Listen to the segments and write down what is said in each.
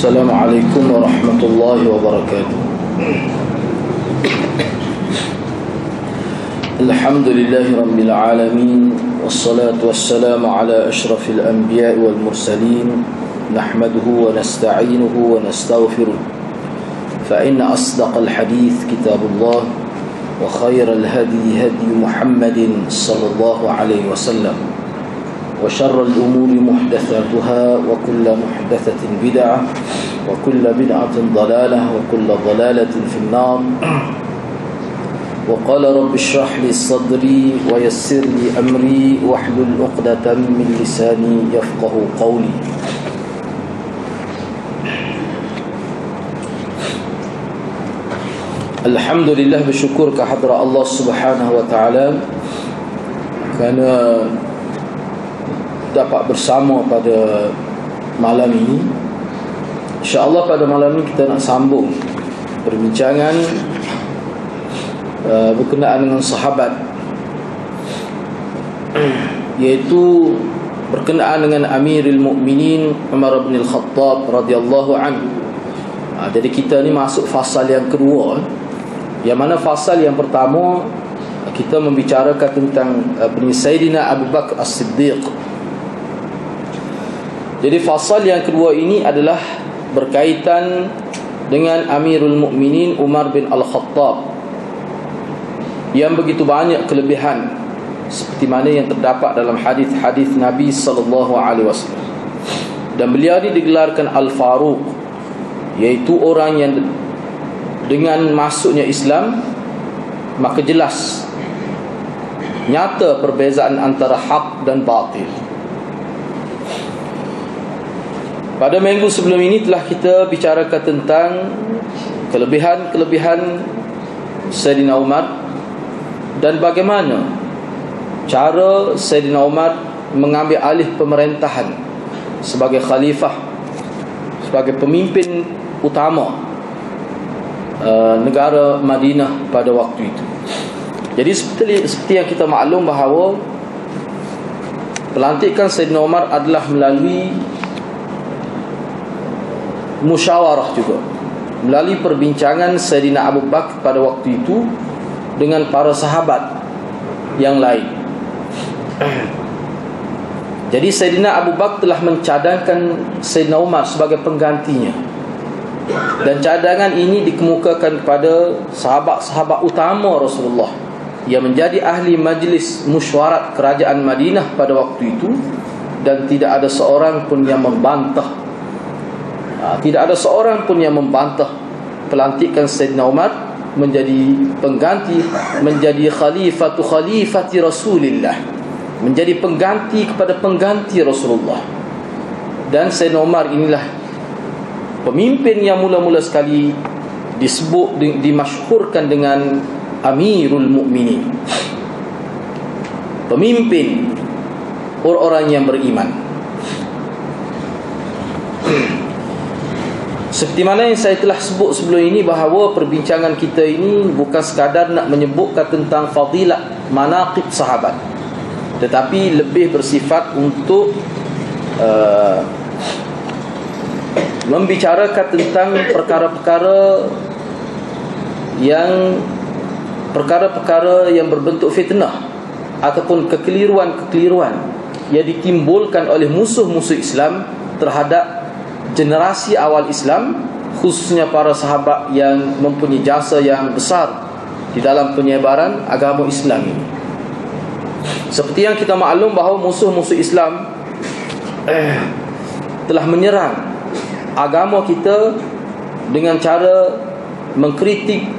السلام عليكم ورحمة الله وبركاته. الحمد لله رب العالمين، والصلاة والسلام على أشرف الأنبياء والمرسلين، نحمده ونستعينه ونستغفره، فإن أصدق الحديث كتاب الله، وخير الهدي هدي محمد صلى الله عليه وسلم، وشر الأمور محدثاتها، وكل محدثة بدعة، وكل بدعة ضلالة، وكل ضلالة في النار. وقال رب اشرح لي صدري ويسر لي أمري واحلل عقدة من لساني يفقه قولي. Alhamdulillah, bersyukur kehadrat Allah Subhanahu wa taala kerana dapat bersama pada malam ini. InsyaAllah pada malam ini kita nak sambung perbincangan berkenaan dengan sahabat, iaitu berkenaan dengan Amirul Mukminin Umar bin Al-Khattab radhiyallahu anhu. Jadi kita ni masuk fasal yang kedua, yang mana fasal yang pertama kita membicarakan tentang Sayyidina Abu Bakar As-Siddiq. Jadi fasal yang kedua ini adalah berkaitan dengan Amirul Mukminin Umar bin Al-Khattab, yang begitu banyak kelebihan seperti mana yang terdapat dalam hadis-hadis Nabi sallallahu alaihi wasallam. Dan beliau ini digelarkan Al-Faruq, iaitu orang yang dengan masuknya Islam maka jelas nyata perbezaan antara hak dan batil. Pada minggu sebelum ini telah kita bicarakan tentang kelebihan-kelebihan Sayyidina Umar dan bagaimana cara Sayyidina Umar mengambil alih pemerintahan sebagai khalifah, sebagai pemimpin utama negara Madinah pada waktu itu. Jadi seperti yang kita maklum bahawa pelantikan Sayyidina Umar adalah melalui musyawarah juga, melalui perbincangan Sayyidina Abu Bakar pada waktu itu dengan para sahabat yang lain. Jadi Sayyidina Abu Bakar telah mencadangkan Sayyidina Umar sebagai penggantinya, dan cadangan ini dikemukakan kepada sahabat-sahabat utama Rasulullah yang menjadi ahli majlis mesyuarat kerajaan Madinah pada waktu itu, dan tidak ada seorang pun yang membantah pelantikan Sayyidina Umar menjadi pengganti, menjadi khalifati Rasulillah, menjadi pengganti kepada pengganti Rasulullah. Dan Sayyidina Umar inilah pemimpin yang mula-mula sekali dimasyhurkan dengan Amirul Mukminin, pemimpin orang-orang yang beriman. Seperti mana yang saya telah sebut sebelum ini, bahawa perbincangan kita ini bukan sekadar nak menyebutkan tentang fadilat manaqib sahabat, tetapi lebih bersifat untuk membicarakan tentang perkara-perkara yang berbentuk fitnah ataupun kekeliruan-kekeliruan yang ditimbulkan oleh musuh-musuh Islam terhadap generasi awal Islam, khususnya para sahabat yang mempunyai jasa yang besar di dalam penyebaran agama Islam ini. Seperti yang kita maklum bahawa musuh-musuh Islam telah menyerang agama kita dengan cara mengkritik,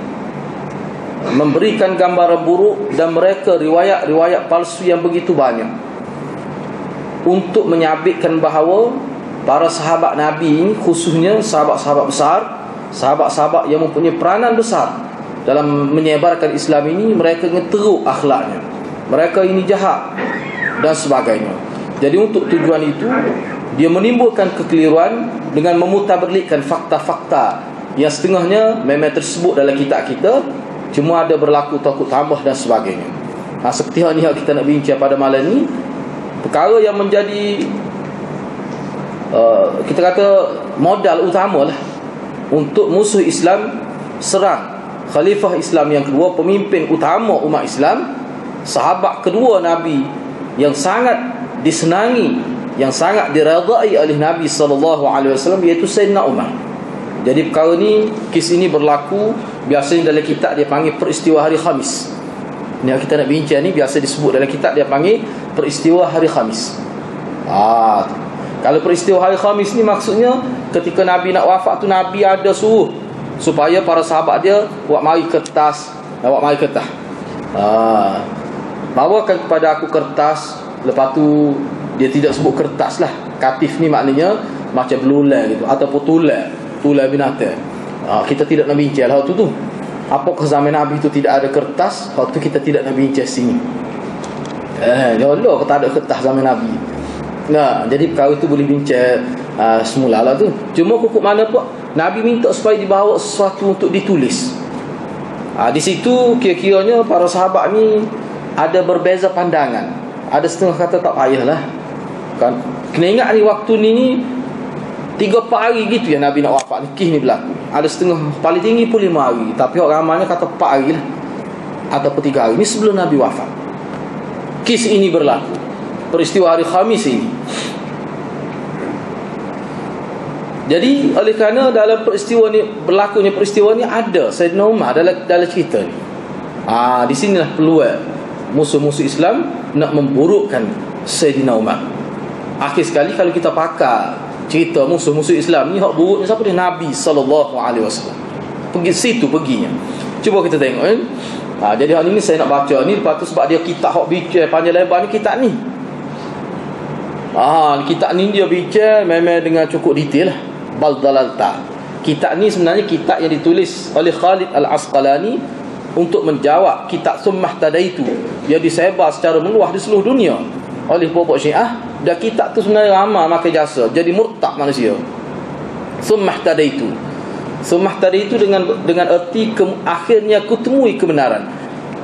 memberikan gambaran buruk, dan mereka riwayat-riwayat palsu yang begitu banyak untuk menyabitkan bahawa para sahabat Nabi, khususnya sahabat-sahabat besar, sahabat-sahabat yang mempunyai peranan besar dalam menyebarkan Islam ini, mereka teruk akhlaknya, mereka ini jahat dan sebagainya. Jadi untuk tujuan itu, dia menimbulkan kekeliruan dengan memutarbalikkan fakta-fakta yang setengahnya memang tersebut dalam kitab kita, cuma ada berlaku takut tambah dan sebagainya. Seperti yang kita nak bincang pada malam ini, perkara yang menjadi kita kata modal utama lah untuk musuh Islam serang khalifah Islam yang kedua, pemimpin utama umat Islam, sahabat kedua Nabi yang sangat disenangi, yang sangat diredai oleh Nabi SAW, iaitu Sayyidina Umar. Jadi perkara ni, kes ini berlaku biasanya dalam kitab dia panggil peristiwa hari Khamis. Ni yang kita nak bincang ni biasa disebut dalam kitab dia panggil peristiwa hari Khamis. Kalau peristiwa hari Khamis ni maksudnya ketika Nabi nak wafat tu, Nabi ada suruh supaya para sahabat dia buat mari kertas, bawakan kepada aku kertas. Lepas tu dia tidak sebut kertas lah, katif ni maknanya macam belulang gitu, ataupun tulang binatang. Kita tidak nak bincang lah tu. Apakah zaman Nabi tu tidak ada kertas? Waktu kita tidak nak bincang sini. Ya Allah, kita ada kertas zaman Nabi. Nah, jadi perkara itu boleh bincang semula lah tu. Cuma kukuk mana pun Nabi minta supaya dibawa sesuatu untuk ditulis. Di situ kira-kiranya para sahabat ni ada berbeza pandangan. Ada setengah kata tak payahlah kan. Kena ingat ni waktu ni 3-4 hari gitu ya Nabi nak wafat ni, kisah ni berlaku. Ada setengah paling tinggi pun 5 hari, tapi orang ramainya kata 4 hari lah, ataupun 3 hari. Ni sebelum Nabi wafat kisah ini berlaku, peristiwa hari Khamis ini. Jadi oleh kerana dalam peristiwa ni, berlakunya peristiwa ni, ada Sayyidina Umar dalam cerita ni. Di sinilah peluang musuh-musuh Islam nak memburukkan Sayyidina Umar. Akhir sekali kalau kita pakar cerita musuh-musuh Islam ni, hak buruknya siapa dia? Nabi SAW. Pergi situ perginya. Cuba kita tengok kan. Jadi hari ni saya nak baca ni, lepas tu sebab dia kitab hak bincang panjang lebar ni, kitab ni. Kitab ni dia bincang memang dengan cukup detail lah. Baldalalta. Kitab ni sebenarnya kitab yang ditulis oleh Khalid Al-Asqalani untuk menjawab kitab Summah Tadaitu yang disebar secara meluas di seluruh dunia oleh pokok Syiah. Dan kitab tu sebenarnya ramai makan jasa, jadi murtad manusia. Summah Tadaitu. Summah Tadaitu dengan erti akhirnya kutemui kebenaran.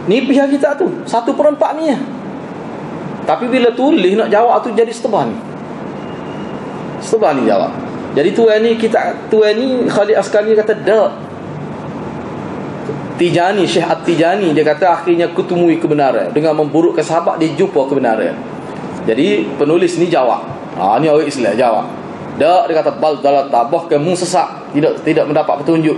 Ni pihak kitab tu 1/4 ni ya. Tapi bila tulis nak jawab tu jadi setebal ni jawab. Jadi tuan ni Khalid Asqalani kata dak. Tijani, Syekh At-Tijani, dia kata akhirnya kutemui kebenaran. Dengan memburukkan sahabat dia jumpa kebenaran. Jadi penulis ni jawab. Ni orang Islam jawab. Dak, dia kata bal dalata, bahkan mu sesat, tidak mendapat petunjuk.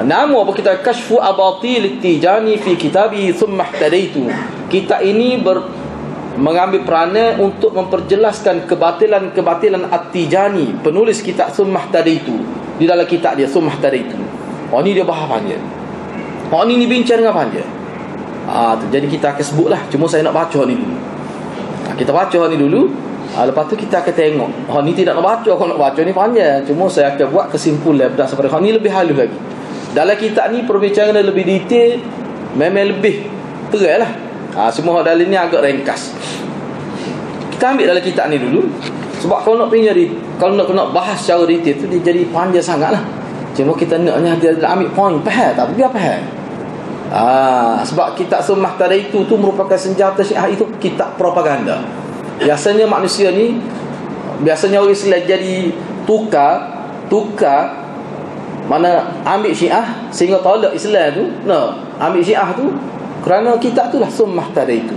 Nama apa kita Kashfu Abatil At-Tijani fi kitabihi Summah Tadaitu. Kitab ini mengambil peranan untuk memperjelaskan kebatilan At-Tijani, penulis kitab Summah Tadaitu. Di dalam kitab dia Summah Tadaitu. Ni dia bahas panjang. Ni bincang dengan panjang. Jadi kita akan sebutlah. Cuma saya nak baca ni dulu. Kita baca ni dulu. Lepas tu kita akan tengok. Ni tidak nak baca. Kalau nak baca ni panjang. Cuma saya akan buat kesimpulan berdasarkan pada ni lebih halus lagi. Dalam kitab ni perbincangan lebih detail, memang lebih terang lah. Semua dalam ni agak ringkas. Kita ambil dalam kitab ni dulu. Sebab kalau nak bahas secara detail tu, dia jadi panjang sangat lah. Cuma kita naknya dia ambil poin, faham tak? Biar faham. Sebab kitab Summah Tadaitu tu merupakan senjata Syiah, itu kitab propaganda. Biasanya manusia ni, biasanya orang Islam jadi tukar mana ambil Syiah sehingga tolak Islam tu. Ambil Syiah tu kerana kitab tu lah Summah Tadaitu.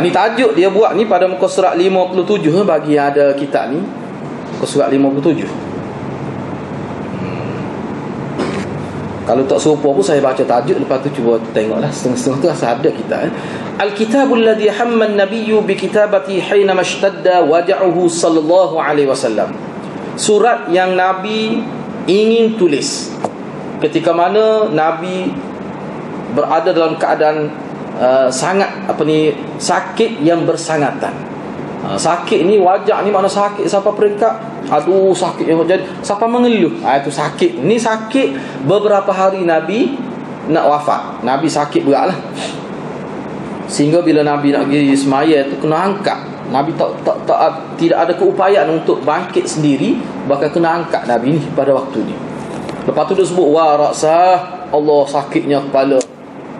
Ni tajuk dia buat ni pada muka surat 57 bagi yang ada kitab ni. Muka surat 57. Kalau tak serupa pun saya baca tajuk, lepas tu cuba tengoklah setengah-setengah tu asal ada kitab. Al-kitabul ladzi hamma an-nabiyyu bi kitabati hina mashtadda waja'uhu sallallahu alaihi wasallam. Surat yang Nabi ingin tulis ketika mana Nabi berada dalam keadaan sangat sakit yang bersangatan. Sakit ni wajak ni makna sakit siapa peringkat, aduh sakit yang jadi siapa mengeluh, itu sakit. Ni sakit beberapa hari Nabi nak wafat. Nabi sakit berat lah, sehingga bila Nabi nak pergi semaya tu kena angkat. Nabi tidak ada keupayaan untuk bangkit sendiri, bahkan kena angkat Nabi ni pada waktu ni. Lepas tu dia sebut wa ra'sah, Allah sakitnya kepala.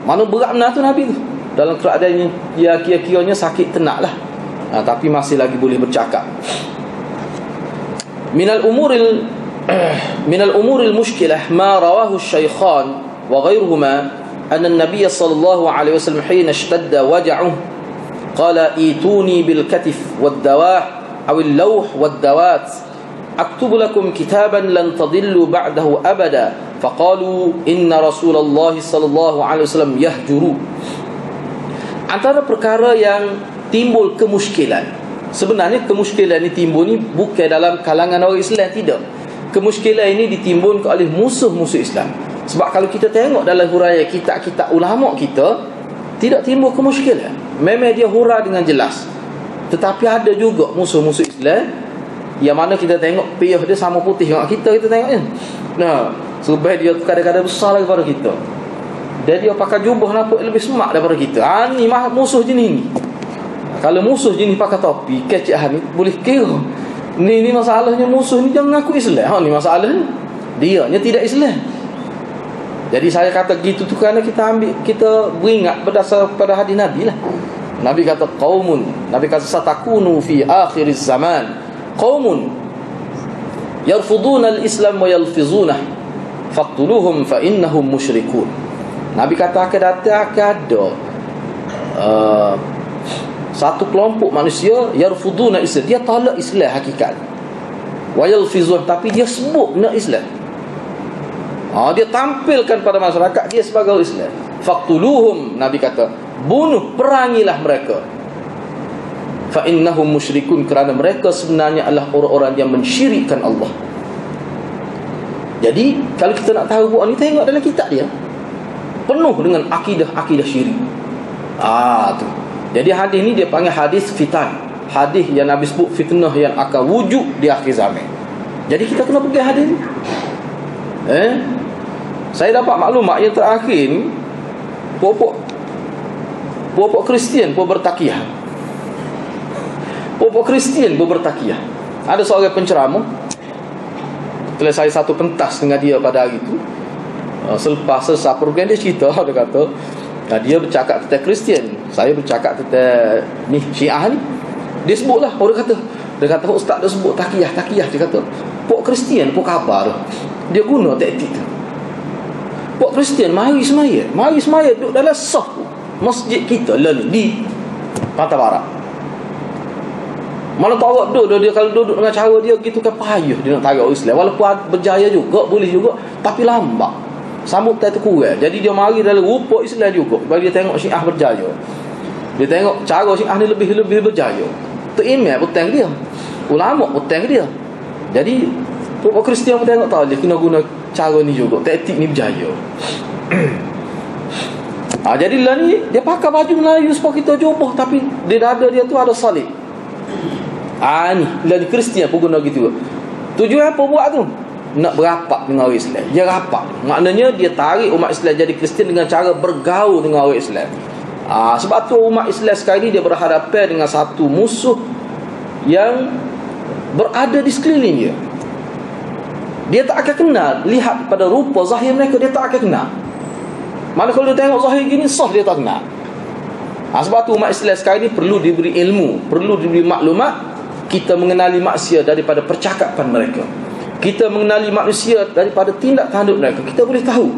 Mana berat benar tu Nabi tu, dalam keadaan yang kira-kiranya sakit tenak lah. Tapi masih lagi boleh bercakap. Minal umuril mushkilah ma rawahu asy-syaikhan wa ghairuhuma anna an-nabiy sallallahu alaihi wasallam hina ishtadda waj'uhu qala ituni bil katif wad dawah aw al-lawh wad dawat aktubu lakum kitaban lan tadillu ba'dahu abada faqalu inna rasulullah sallallahu alaihi wasallam yahjuru. Antara perkara yang timbul kemusykilan, sebenarnya kemusykilan ini timbul ni bukan dalam kalangan orang Islam, tidak. Kemusykilan ini ditimbulkan oleh musuh-musuh Islam. Sebab kalau kita tengok dalam huraian kitab-kitab ulama kita, tidak timbul kemusykilan. Memang dia huraian dengan jelas. Tetapi ada juga musuh-musuh Islam yang mana kita tengok piyah dia sama putih dengan kita tengok kan. Nah, sebab dia kadang-kadang besar daripada kita. Dan dia pakai jubah nampak lebih semak daripada kita. Ni musuh jenis ni. Kalau musuh jenis pakai topi, kecik ni boleh kira. Ni masalahnya musuh ni jangan ngaku Islam. Ni masalah ni. Dia tidak Islam. Jadi saya kata gitu tu kerana kita beringat berdasar pada hadis Nabi lah. Nabi kata qaumun, Nabi kata satakunu fi akhiriz zaman qaumun yarfuduna al-islam wa yalfizunah faqtuluhum fa innahum musyrikun. Nabi kata akan ada satu kelompok manusia yarfuduna Islam, dia tolak Islam hakikat, wa yalfizun, tapi dia sebut nak Islam. Dia tampilkan pada masyarakat dia sebagai Islam. Faqtuluhum, Nabi kata bunuh, perangilah mereka. Fa innahum musyrikun, kerana mereka sebenarnya adalah orang-orang yang mensyirikkan Allah. Jadi kalau kita nak tahu buat ni, tengok dalam kitab dia penuh dengan akidah syirik. Tu. Jadi hadis ni dia panggil hadis fitan. Hadis yang Nabi sebut fitnah yang akan wujud di akhir zaman. Jadi kita kena pergi hadis ni. Saya dapat maklumat yang terakhir ni, puak Kristian pun bertakiyah. Puak Kristian pun bertakiyah. Ada seorang penceramah, setelah saya satu pentas dengan dia pada hari itu, selepas selesai program dia cerita, dia kata dia bercakap tentang Kristian, saya bercakap tentang ni Syiah ni. Dia sebutlah, dia kata ustaz dia sebut takiyah. Dia kata puak Kristian pun khabar dia guna taktik tu. Puak Kristian mari semaya duduk dalam saf masjid kita lalu di Pantai Barat. Mana tahu dia kalau duduk dengan cara dia gitu kan payah dia nak tarik Islam. Walaupun berjaya juga, boleh juga, tapi lambat. Sambutan tu kurang. Jadi dia mari dalam rupa Islam juga. Bagi dia tengok Syiah berjaya. Dia tengok cara Syiah ni lebih berjaya. Tu imam hutang dia. Ulama hutang dia. Jadi puak Kristian pun tengok tahu dia kena guna cara ni juga. Taktik ni berjaya. Jadi lah ni dia pakai baju Melayu supaya kita jubah, tapi di dada dia tu ada salib. Ni lah Kristian pun guna gitu. Tujuan apa buat tu? Nak berapak dengan orang Islam. Dia rapak, maknanya dia tarik umat Islam jadi Kristian dengan cara bergaul dengan orang Islam. Sebab tu umat Islam sekarang ni dia berhadapan dengan satu musuh yang berada di sekeliling dia. Dia tak akan kenal. Lihat pada rupa zahir mereka, dia tak akan kenal. Mana kalau dia tengok zahir gini, sah dia tak kenal. Sebab tu umat Islam sekarang ni perlu diberi ilmu, perlu diberi maklumat. Kita mengenali manusia daripada percakapan mereka. Kita mengenali manusia daripada tindak tanduk mereka. Kita boleh tahu.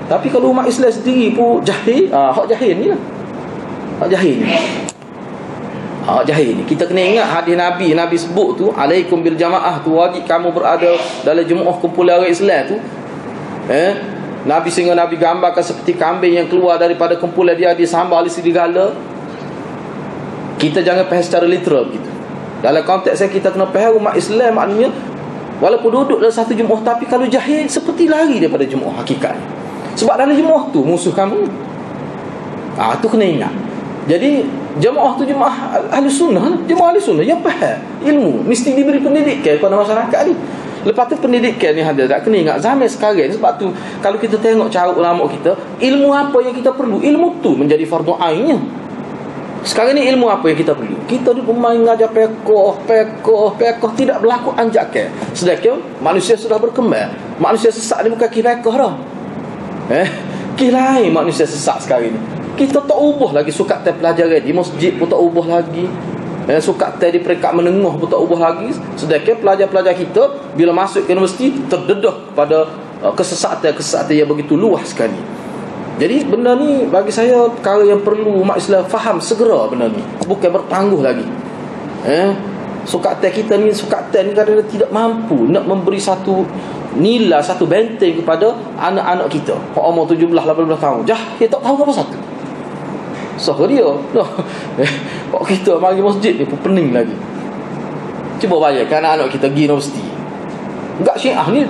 Tapi kalau umat Islam sendiri pun jahil, hak jahil ni lah. Hak jahil ni. Kita kena ingat hadis Nabi sebut tu, alaikum bil jamaah tu, wajib kamu berada dalam jemaah kumpulan orang Islam tu. Nabi sehingga Nabi gambarkan seperti kambing yang keluar daripada kumpulan dia disambal di serigala. Kita jangan faham secara literal begitu. Dalam konteks saya, kita kena faham umat Islam maknanya walaupun duduk dalam satu jemaah, tapi kalau jahil seperti lari daripada jemaah hakikat. Sebab dalam jemaah tu musuh kamu. Tu kena ingat. Jadi jemaah tu jemaah ahli sunnah. Jemaah ahli sunnah yang faham ilmu, mesti diberi pendidikan kepada masyarakat ni. Lepas tu pendidikan ni ada tak kena ingat zaman sekarang. Sebab tu kalau kita tengok cara ulama kita, ilmu apa yang kita perlu, ilmu tu menjadi fardu ainnya. Sekarang ni ilmu apa yang kita perlu? Kita ni pemain ngajar pekoh tidak berlaku anjakan. Sedangkan manusia sudah berkembang. Manusia sesat ni bukan kisah pekoh dah. Kisah lain manusia sesat sekarang ni. Kita tak ubah lagi sukat pelajaran di masjid pun tak ubah lagi. Sukat di peringkat menengah pun tak ubah lagi. Sedangkan pelajar-pelajar kita bila masuk ke universiti terdedah kepada kesesatan yang begitu luas sekali. Jadi benda ni bagi saya perkara yang perlu umat Islam faham segera benda ni. Bukan bertangguh lagi. Sukatan kita ni, sukatan ni kadang-kadang tidak mampu nak memberi satu nilai, satu benteng kepada anak-anak kita. Umur 17, 18 tahun. Dia tak tahu apa satu. So dia kok kita mari masjid ni pun pening lagi. Cuba bayangkan anak-anak kita pergi universiti. Enggak Syiah ni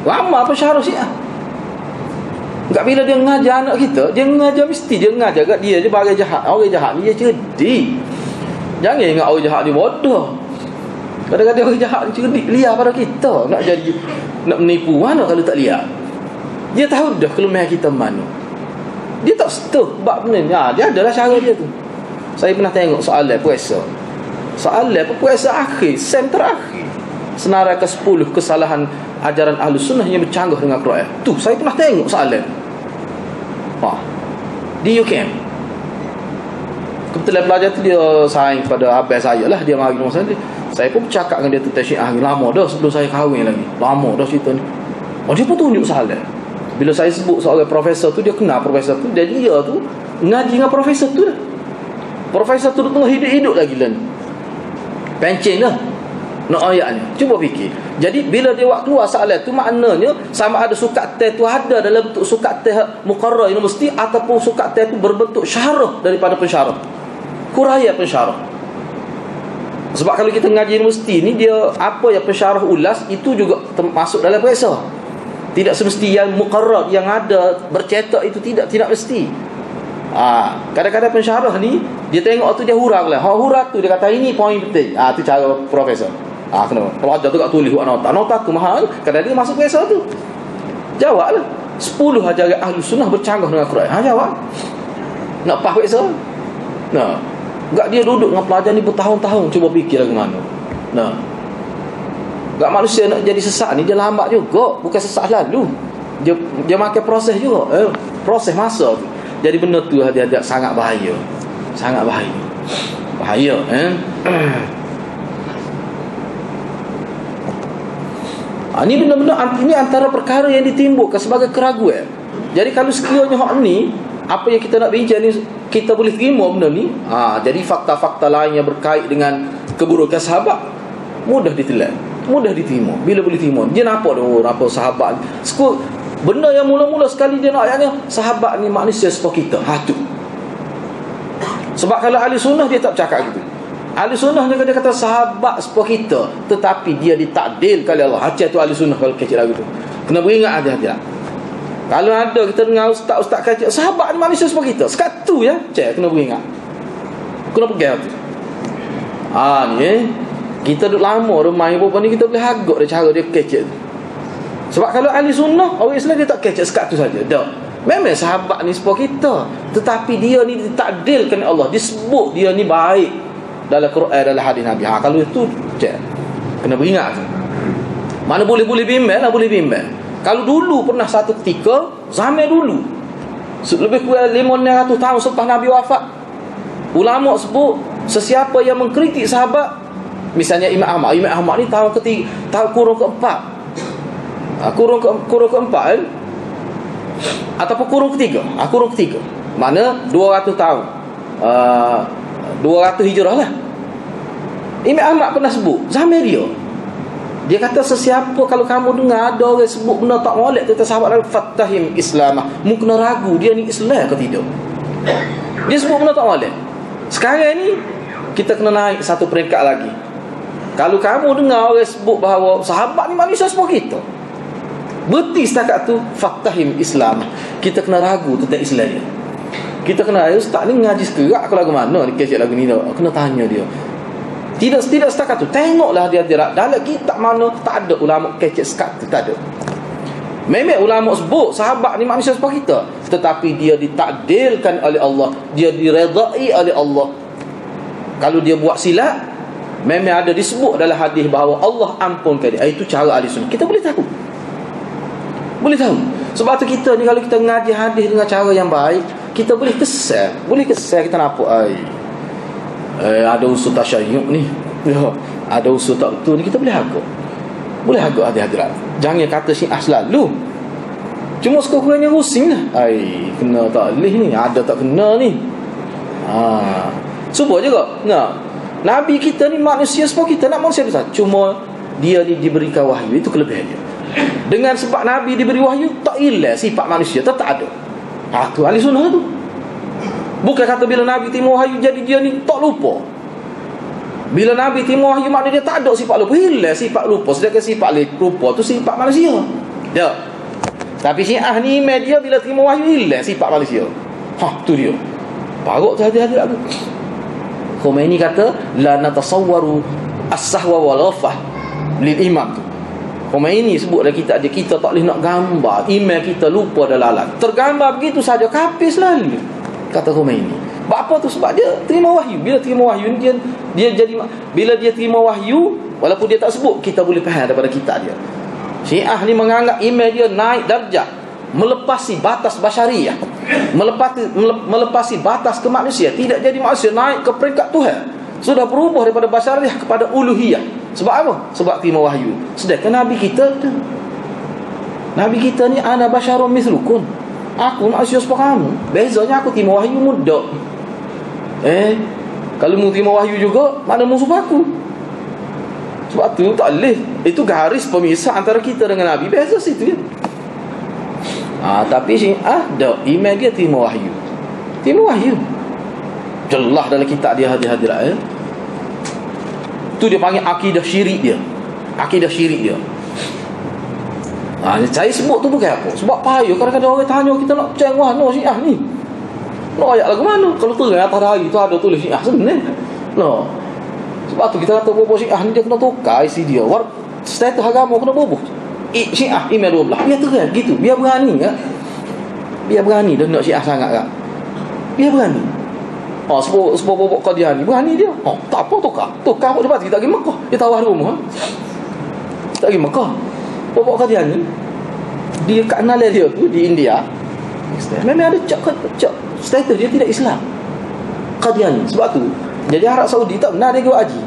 lama apa syarah Syiah. Enggak bila dia mengajar anak kita, dia mengajar mesti dia mengajar kat dia bagi jahat. Orang jahat ni dia cerdik. Jangan ingat orang jahat ni bodoh. Kadang-kadang orang jahat ni cerdik, liar pada kita. Nak menipu mana kalau tak liar. Dia tahu dah kelemahan kita mana. Dia tak setuh bab benda ni. Dia adalah cara dia tu. Saya pernah tengok soalan puasa. Soalan puasa akhir, sem terakhir. Senarai ke-10 kesalahan ajaran Ahlus Sunnah yang bercanggah dengan Quran. Tu saya pernah tengok soalan. Di UKM. Kebetulan pelajar tu dia sayang pada abang saya lah. Dia mari rumah saya. Saya pun bercakap dengan dia tentang Syiah ni lama dah sebelum saya kahwin lagi. Lama dah cerita ni. Dia pun tunjuk soalan. Bila saya sebut seorang profesor tu, dia kenal profesor tu, dan dia tu ngaji dengan profesor tu dah. Profesor tu tengah hidup-hidup lagi lah ni. Pencen lah nak ayat ni. Cuba fikir. Jadi bila dia buat keluar soalan tu, maknanya sama ada sukat teh tu ada dalam bentuk sukat teh muqarrar universiti ataupun sukat teh tu berbentuk syarah daripada pensyarah. Huraian pensyarah. Sebab kalau kita ngaji universiti ni, dia apa yang pensyarah ulas itu juga termasuk dalam periksa. Tidak semesti yang muqarrar yang ada bercetak itu tidak mesti. Kadang-kadang pensyarah ni dia tengok tu dia hurang lah. Hurang tu dia kata ini poin penting. Tu cara profesor. Kenapa? Pelajar tu tak tulis buat nota. Nota tu mahal. Kadang-kadang dia masuk periksa tu. Jawablah. 10 ajaran Ahlus Sunnah bercanggah dengan Quran. Jawab. Nak pas periksa? Enggak dia duduk dengan pelajar ni bertahun-tahun. Cuba fikir lagu mana. Enggak manusia nak jadi sesat ni dia lambat juga. Bukan sesat lalu. Dia makan proses juga. Proses masa tu. Jadi benda tu dia sangat bahaya. Sangat bahaya. Bahaya. Ini benda-benda ini antara perkara yang ditimbulkan sebagai keraguan. Jadi kalau sekiranya hak ni apa yang kita nak bincang ni kita boleh terima benda ni, jadi fakta-fakta lain yang berkait dengan keburukan sahabat mudah ditelan, mudah diterima. Bila boleh terima, dia nampak apa sahabat benda yang mula-mula sekali dia nak ayatnya sahabat ni manusia seperti kita. Tu. Sebab kalau ahli sunnah dia tak bercakap gitu. Ahli sunnah dia kata sahabat seperti kita, tetapi dia ditakdilkan oleh Allah. Hati tu ahli sunnah kalau kecil lagu tu. Kena beringat hati-hati. Kalau ada kita dengar ustaz-ustaz kecil, sahabat ni manusia seperti kita. Sekat tu ya, kena beringat. Kena pegang tu. Ni kita duduk lama rumah ibu ni kita boleh agak dia cara dia kecil tu. Sebab kalau ahli sunnah, orang Islam dia tak kecil sekat tu saja. Dah. Memang sahabat ni seperti kita, tetapi dia ni ditakdilkan oleh Allah. Disebut dia ni baik dalam Quran, dalam hadis Nabi. Kalau itu kena beringat tu. Mana boleh bimbang lah, boleh bimbang. Kalau dulu pernah satu ketika, zaman dulu, lebih kurang 500 tahun selepas Nabi wafat, ulama sebut sesiapa yang mengkritik sahabat, misalnya Imam Ahmad ni tahun kurung keempat, kurung keempat kan? Ataupun kurung ketiga, mana 200 tahun, 200 hijrah lah. Imam Ahmad pernah sebut zaman dia kata sesiapa kalau kamu dengar ada orang sebut benda tak molek tentang sahabat Nabi, fattahim islamah, mu kena ragu dia ni Islam ke tidak. Dia sebut benda tak molek. Sekarang ni kita kena naik satu peringkat lagi. Kalau kamu dengar orang sebut bahawa sahabat ni manusia seperti kita, berhenti setakat tu, fattahim islamah, kita kena ragu tentang Islam dia. Kita kena, ustaz ni ngaji sekerak ke lagu mana ni, kecil lagu ni, kena tanya dia. Tidak setakat tu. Tengoklah dia dalam kitab mana tak ada ulama kecek sekat tu, tak ada. Memang ulama sebut sahabat ni manusia seperti kita, tetapi dia ditakdirkan oleh Allah, dia diredai oleh Allah. Kalau dia buat silap, memang ada disebut dalam hadis bahawa Allah ampunkan dia. Itu cara ahli sunnah. Kita boleh tahu. Sebab tu kita ni kalau kita ngaji hadis dengan cara yang baik, kita boleh kesal. Kita nampak ada usul tasyayyuq ni. Ya, ada usul tak betul ni, kita boleh agak. Boleh agak hadirat. Jangan kata Syiah selalu. Cuma sekurang-kurangnya rusing lah. Kena tak leh ni, ada tak kena ni. Cuba juga. Nabi kita ni manusia semua, kita nak manusia besar. Cuma dia ni diberikan wahyu, itu kelebihan dia. Dengan sebab Nabi diberi wahyu, tak hilang sifat manusia, tetap ada. Tu ahli sunnah tu. Bukan kata bila Nabi terima wahyu jadi dia ni tak lupa. Bila Nabi terima wahyu maknanya dia tak ada sifat lupa, hilang sifat lupa. Sedangkan sifat lupa tu sifat manusia. Ya. Tapi Syiah ni media bila terima wahyu hilang sifat manusia. Tu dia. Parok tu hati-hati aku. Khomeini kata la natasawwaru as-sahwa wal ghafah lil imam tu. Khomeini sebut dalam kitab dia, kita tak boleh nak gambar imam kita lupa dan lalai. Tergambar begitu saja kafir selalu. Kata Khomeini. Apa tu? Sebab dia terima wahyu. Bila terima wahyu dia jadi, bila dia terima wahyu walaupun dia tak sebut, kita boleh faham daripada kitab dia. Syiah ni menganggap imam dia naik darjah, melepasi batas basyariah, melepasi batas kemanusiaan, tidak jadi manusia, naik ke peringkat Tuhan. Sudah berubah daripada basyariah kepada uluhiyah. Sebab apa? Sebab terima wahyu. Sedangkan Nabi kita ni ana basyarun mislukum. Aku manusia seperti kamu. Bezanya aku terima wahyu muda. Kalau mu terima wahyu juga, mana musuh aku? Sebab tu tak boleh. Itu garis pemisah antara kita dengan Nabi. Beza situ ya. Tapi Syiah iman dia terima wahyu. Jelas dalam kitab dia hadirat. Tu dia panggil akidah syirik dia. Saya sebut tu bukan apa. Sebab payah kadang-kadang orang tanya kita nak percaya mana Syiah ni. Nak ayat lagu mana? Kalau terang atas hari tu ada tulis Syiah sebenarnya. Sebab tu kita kata bobo Syiah ni dia kena tukar isi dia. Status agama kena bobo. Syiah email 12. Biar terang gitu. Biar berani kan. Biar berani dah nak Syiah sangat kan. Biar berani. Sebab bobo Qadiani berani dia. Tak apa tukar. Tukar pun lepas kita pergi Mekah. Dia tawar rumah. Kita pergi Mekah. Bobo Qadiani dia kat Nalai dia tu di India. Memang ada cak status dia tidak Islam. Qadiani. Sebab tu jadi Arab Saudi tak benar dia buat haji.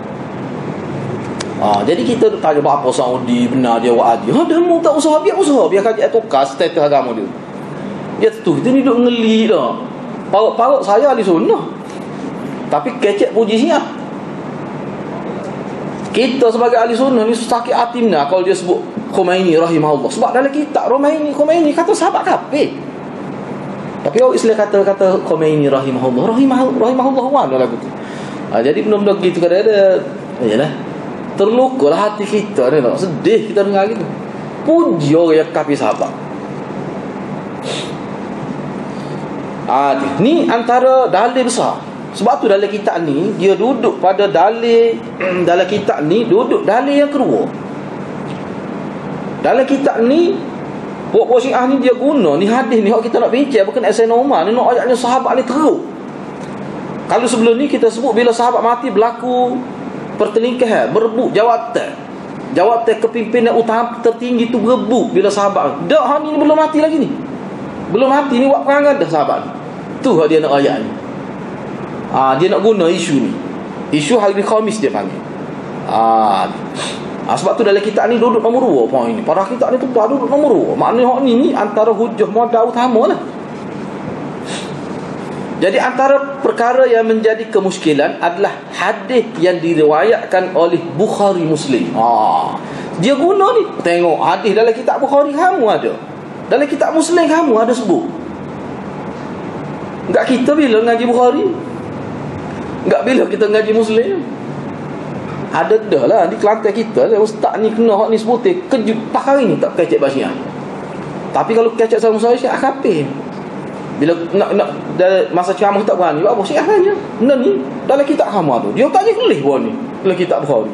Jadi kita tanya apa Saudi benar dia buat haji. Dia mau tak usaha biar kaji tukar status agama dia. Dia tu kita ni duk ngeli dah. Parok saya ahli sunnah. Tapi kecek puji Syiah. Kita sebagai ahli sunnah ni sakit hati benar kalau dia sebut Khomeini rahimahullah. Sebab dalam kitab Khomeini kata sahabat kafir. Tapi orang Islam kata Khomeini rahimahullah mana lagu tu. Jadi benda-benda gitu kadang-kadang yalah terlukalah hati kita ni tak sedih kita dengar gitu. Puji orang yang kafir sahabat. Ni antara dalil besar. Sebab tu dalam kitab ni dia duduk pada dalil dalam kitab ni duduk dalil yang kedua. Dalam kitab ni buat Syiah ni dia guna ni hadis ni hak kita nak bincang bukan Sayyidina Umar ni nak ayatnya sahabat ni teruk. Kalau sebelum ni kita sebut bila sahabat mati berlaku pertelingkahan, berebut jawatan kepimpinan utama tertinggi tu berebut bila sahabat. Dak hak ni belum mati lagi ni. Belum mati ni buat perangan dah sahabat ni. Tu hak dia nak ayat ni. Dia nak guna isu ni. Isu hari Khamis dia panggil. Sebab tu dalam kitab ni duduk nombor 2 poin ni. Pada kitab ni tu duduk nombor 2. Maknanya hak ni antara hujah modal utama lah. Jadi antara perkara yang menjadi kemuskilan adalah hadis yang diriwayatkan oleh Bukhari Muslim. Dia guna ni. Tengok hadis dalam kitab Bukhari kamu ada. Dalam kitab Muslim kamu ada sebut. Enggak kita bila ngaji Bukhari. Enggak bila kita ngaji Muslim. Ada dah lah di Kelantan kita ustaz ni kena hak ni sebutin kejut pak hari ni tak kecek bahasa. Tapi kalau kecek sama saya Syiah kafir. Bila nak masa ceramah tak berani buat apa Syiah saja. Benda ni dalam kitab kamu tu. Dia tak je kelih buat ni dalam kitab Bukhari.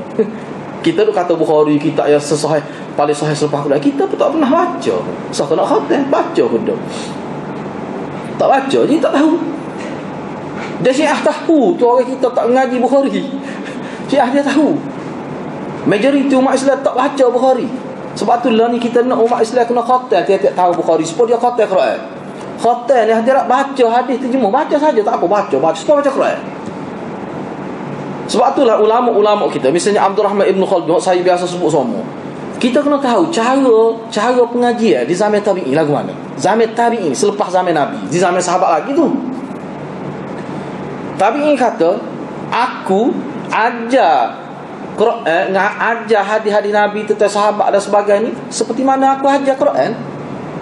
Kita tu kata Bukhari kitab yang sesahih paling sahih selepas Quran. Kita pun tak pernah baca. Sah nak khatam baca pun dah. Tak baca je tak tahu. Dia Syiah tahu tu orang kita tak ngaji Bukhari. Syiah dia tahu. Majoriti umat Islam tak baca Bukhari. Sebab tu lah ni kita nak umat Islam kena khatam tiap-tiap tahu Bukhari supaya dia khatam Quran. Khatam ni hadirat baca hadis terjemah, baca saja tak apa, baca supaya baca Quran. Sebab itulah ulama-ulama kita, misalnya Abdul Rahman Ibn Khaldun, saya biasa sebut semua. Kita kena tahu cara pengajian di zaman tabi'in lagu mana. Zaman tabi'in selepas zaman Nabi, di zaman sahabat lagi tu. Tabi'in kata, aku ajar Quran, ajar hadis-hadis Nabi tentang sahabat dan sebagainya seperti mana aku ajar Quran.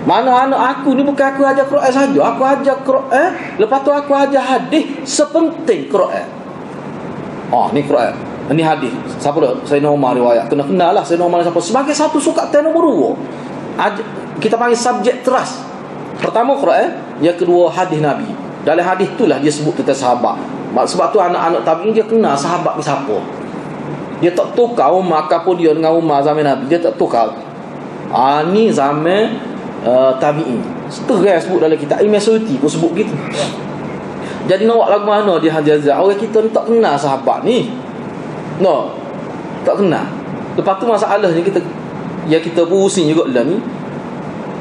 Mana anak aku ni bukan aku ajar Quran saja, aku ajar Quran, lepas tu aku ajar hadis sepenting Quran. Ni Quran, ni hadis. Siapa dah? Sayyidina Umar riwayat. Kena kenal lah Sayyidina Umar siapa. Sebagai satu sukat nombor 2. Kita panggil subjek trust. Pertama Quran, yang kedua hadis Nabi. Dalam hadis itulah dia sebut tentang sahabat. Sebab tu anak-anak tabi'in dia kenal sahabat ni siapa. Dia tak tukar Umar kapun dia dengan Umar zaman Nabi. Dia tak tukar. Ni zaman tabi'in. Seterang sebut dalam kitab Imam Suyuti pun sebut gitu. Jadi nak buat lagu mana dia hajazah. Orang kita ni tak kenal sahabat ni. No. Tak kenal. Lepas tu masalahnya kita pusing juga lah ni.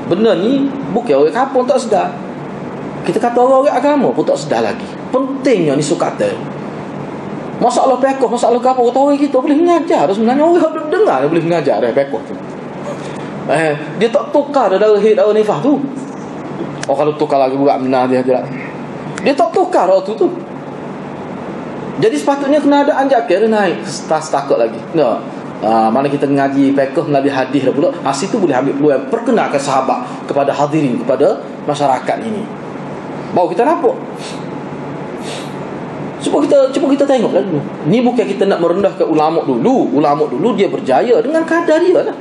Benda ni bukan orang kampung tak sedar. Kita kata orang agama pun tak sedar lagi. Pentingnya ni sukatan. Masalah pekoh, masalah apa, kata orang kita boleh mengajar. Sebenarnya orang dengar dia boleh mengajar dari pekoh tu. Dia tak tukar darah hid darah nifah tu. Kalau tukar lagi buat benar dia. Dia tak tukar waktu tu. Jadi sepatutnya kena ada anjakan dia naik setakat lagi. Mana kita ngaji pekoh, ngaji hadis dah pula. Situ boleh ambil peluang perkenalkan sahabat kepada hadirin, kepada masyarakat ini. Baru kita nampak. Cuba kita tengok lah dulu. Ni bukan kita nak merendahkan ulama dulu. Ulama dulu dia berjaya dengan kadar dia lah.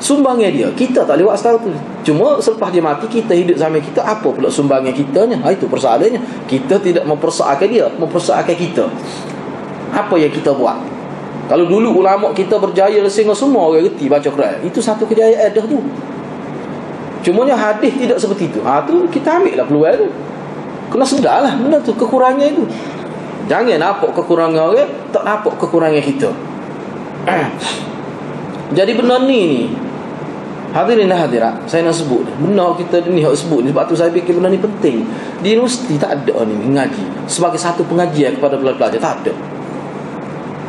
Sumbangnya dia, kita tak lewat setara tu. Cuma selepas dia mati, kita hidup zaman kita, apa pula sumbangnya kitanya? Itu persoalannya. Kita tidak mempersoalkan dia, mempersoalkan kita. Apa yang kita buat? Kalau dulu ulama kita berjaya sehingga semua orang reti baca Quran, itu satu kejayaan dah tu. Cumanya hadis tidak seperti itu. Tu kita ambil lah peluang tu. Kena sedar lah benda tu, kekurangan itu. Jangan nampak kekurangan orang, tak nampak kekurangan kita. Jadi benda ni hadirin dan hadirat, saya nak sebut benda kita ni hak sebut ni. Sebab tu saya fikir benda ni penting. Di universiti tak ada ni mengaji sebagai satu pengajian kepada pelajar, tak ada.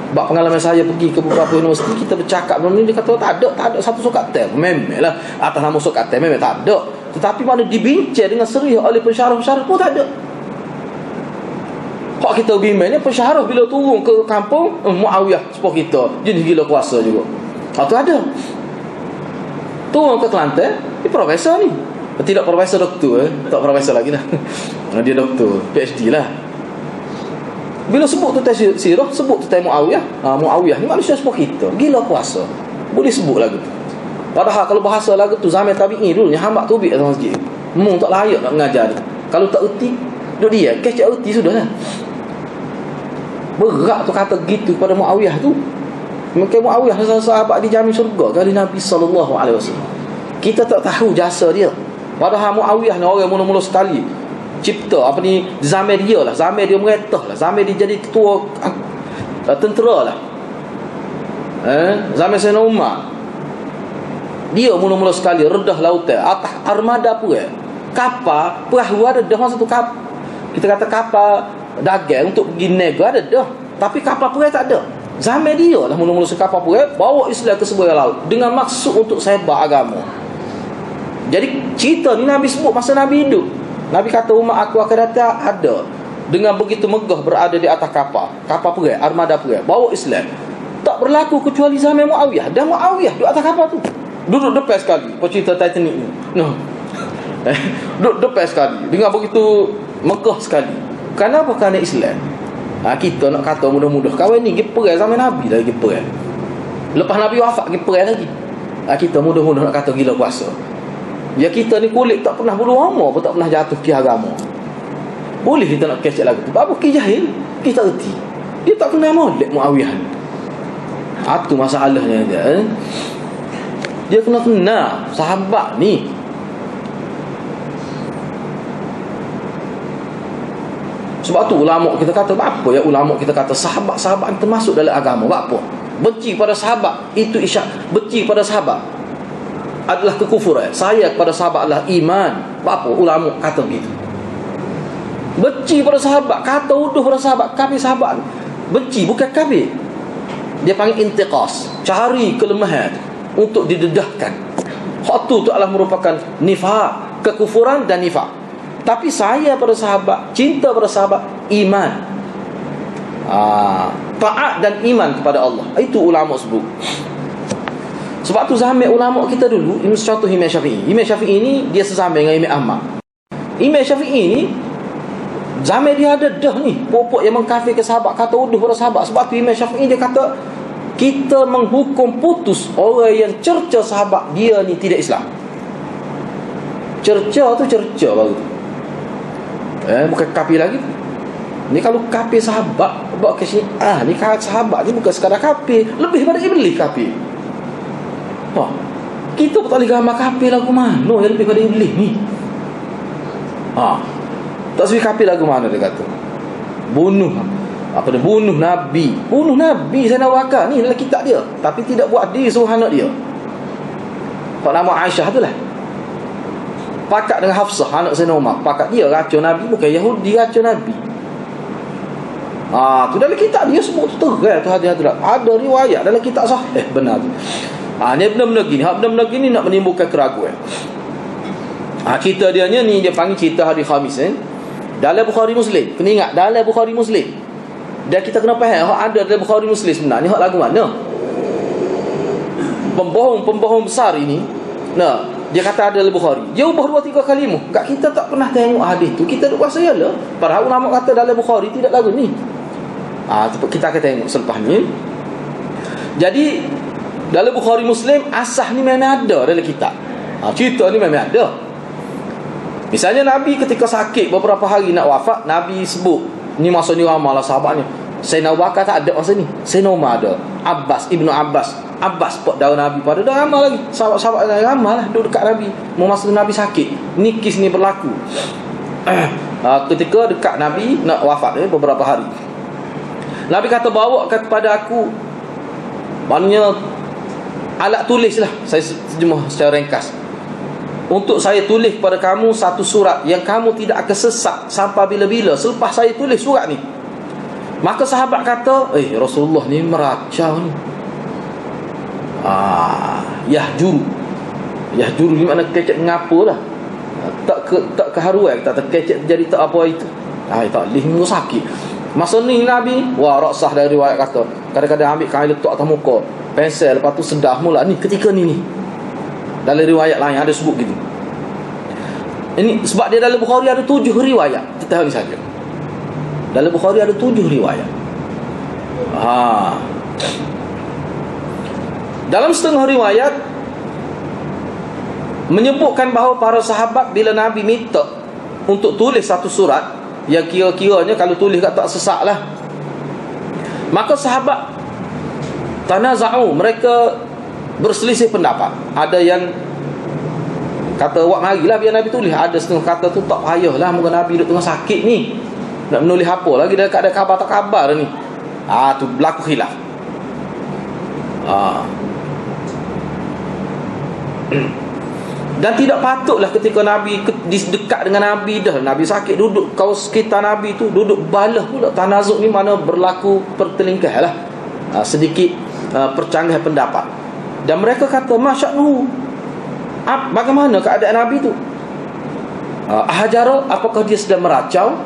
Sebab pengalaman saya pergi ke beberapa universiti, kita bercakap benda ni, dia kata tak ada satu sukat tem. Memanglah atas nama sukat tem memang tak ada. Tetapi mana dibincang dengan serius oleh pensyarah-pensyarah pun tak ada. Hak kita bimbangnya pensyarah bila turun ke kampung, Muawiyah sepuluh kita jenis gila kuasa juga. Tu ada. Turun ke Kelantan, dia profesor ni. Tidak profesor doktor, tak profesor lagi dah. Dia doktor, PhD lah. Bila sebut tu sirah, sebut tu Muawiyah. Muawiyah ni manusia sepuluh kita, gila kuasa. Boleh sebut lagu tu. Padahal kalau bahasa lagu tu zaman tabi'in dulu, hamba tubik dalam masjid. Tak layak nak mengajar ni. Kalau tak erti, duduk dia, kecak erti sudah lah. Berat tu kata gitu kepada Muawiyah tu. Mungkin Muawiyah sahabat dijamin syurga kali Nabi SAW. Kita tak tahu jasa dia. Padahal Muawiyah ni orang mula-mula sekali cipta zaman dia lah, zaman dia meretah lah, zaman dia jadi ketua tentera lah. Zaman Sayyidina Umar, dia mula-mula sekali redah lautan atas armada pun kapal perahu ada dah masa tu. Kita kata kapal dagang untuk pergi negara ada dah, tapi kapal perang tak ada. Zaman dia lah mula-mula kapal perang bawa Islam ke seberang laut dengan maksud untuk sebar agama. Jadi cerita ni Nabi sebut masa Nabi hidup. Nabi kata umat aku akan datang ada dengan begitu megah berada di atas kapal perang, armada perang, bawa Islam. Tak berlaku kecuali zaman Muawiyah. Dan Muawiyah duduk atas kapal tu, duduk depan sekali. Cerita Titanic ni duduk depan sekali dengan begitu megah sekali. Kenapa? Kerana Islam. Kita nak kata mudah-mudah kawan ni pergi perang zaman Nabi dah, pergi perang. Lepas Nabi wafat pergi perang lagi. Kita mudah-mudah nak kata gila kuasa. Ya kita ni kulit tak pernah berlama pun tak pernah jatuh ke agama. Boleh kita nak kecek lagu tu. Apa ke jahil? Kita erti. Dia tak kenal molek Muawiyah ni. Itu masalahnya dia. Dia kena kenal sahabat ni. Sebab tu ulama kita kata apa ya, ulama kita kata sahabat-sahabat termasuk dalam agama. Apa? Benci pada sahabat itu isyak benci pada sahabat. adalah kekufuran, sayang kepada sahabat adalah iman. Apa ulama kata begitu? Benci pada sahabat, kata uduh pada sahabat, kafir sahabat. Benci bukan kafir. Dia panggil intiqas, cari kelemahan untuk didedahkan. Hak tu adalah merupakan nifaq, kekufuran dan nifaq. Tapi saya pada sahabat, cinta pada sahabat, iman. Taat dan iman kepada Allah. Itu ulama sebut. Sebab tu zaman ulama kita dulu, contoh Imam Syafi'i. Imam Syafi'i ni dia sesama dengan Imam Ahmad. Imam Syafi'i ni zaman dia ada dah ni pokok yang mengkafirkan sahabat, kata uduh pada sahabat. Sebab tu Imam Syafi'i dia kata kita menghukum putus orang yang cerca sahabat dia ni tidak Islam. Cerca tu cerca baru tu. Bukan kafir lagi. Ni kalau kafir sahabat, bawa ke Syiah ni, sahabat ni bukan sekadar kafir, lebih pada iblis kafir. Kita pun tak boleh gambar kafir lagu mana yang lebih pada iblis ni. Tak sebut kafir lagu mana dia kata. Bunuh Nabi. Bunuh Nabi Zainal Abidin ni dalam kitab dia, tapi tidak buat dia suruh anak dia. Pak nama Aisyah tu lah. Pakat dengan Hafsah anak Sayyidina Umar. Pakat dia racun Nabi, bukan Yahudi racun Nabi. Tu dalam kitab dia sebut tu terang tu hadirat. Ada riwayat dalam kitab sahih benar tu. Ni benar-benar gini nak menimbulkan keraguan. Cerita dia ni dia panggil cerita hari Khamis dalam Bukhari Muslim. Kena ingat dalam Bukhari Muslim. Dan kita kena faham hak ada dalam Bukhari Muslim sebenarnya hak lagu mana. Pembohong besar ini, dia kata ada dalam Bukhari. Dia ubah 2-3 kalimah. Kat kita tak pernah tengok hadis tu. Kita duk rasa yalah. Padahal ulama kata dalam Bukhari tidak lagu ni. Kita akan tengok selepas ni. Jadi dalam Bukhari Muslim asah ni memang ada dalam kitab. Cerita ni memang ada. Misalnya Nabi ketika sakit beberapa hari nak wafat, Nabi sebut, ni masa ni ramai lah sahabatnya. Sayyidina Abu Bakar tak ada masa ni, Sayyidina Umar ada, Ibnu Abbas pok daun Nabi pada dah ramai lagi. Sahabat-sahabat yang ramai lah duduk dekat Nabi masa Nabi sakit. Ni kes ni berlaku ketika dekat Nabi nak wafat beberapa hari. Nabi kata bawa kepada aku, maknanya alat tulis lah. Saya terjemah secara ringkas. Untuk saya tulis kepada kamu satu surat yang kamu tidak akan sesat sampai bila-bila selepas saya tulis surat ni. Maka sahabat kata, Rasulullah ni meracau ni. Yahjuru ni makna kecek ngapa lah. Tak keharuan, tak terkecek jadi tak apa itu. Tak boleh ni sakit. Masa ni Nabi, raksah dari riwayat kata, kadang-kadang ambil kain letak atas muka, pensel, lepas tu sedah mula ni ketika ni. Dalam riwayat lain ada sebut gitu. Ini sebab dia dalam Bukhari ada 7 riwayat. Kita tahu ni saja. Dalam Bukhari ada 7 riwayat. Dalam setengah riwayat menyebutkan bahawa para sahabat bila Nabi minta untuk tulis satu surat yang kira-kiranya kalau tulis tak sesak lah, maka sahabat tanaza'u, mereka berselisih pendapat. Ada yang kata marilah biar Nabi tulis. Ada setengah kata tu tak payahlah, moga Nabi duduk tengah sakit ni, nak menulis apa lagi, dah ada khabar tak khabar ni. Tu berlaku khilaf. Dan tidak patutlah ketika Nabi dekat dengan Nabi dah, Nabi sakit, duduk kau sekitar Nabi tu, duduk balah pula. Tanazuk ni mana berlaku pertelingkah lah, sedikit percanggah pendapat. Dan mereka kata masya'nu, bagaimana keadaan Nabi tu? Ahajara, apakah dia sedang meracau?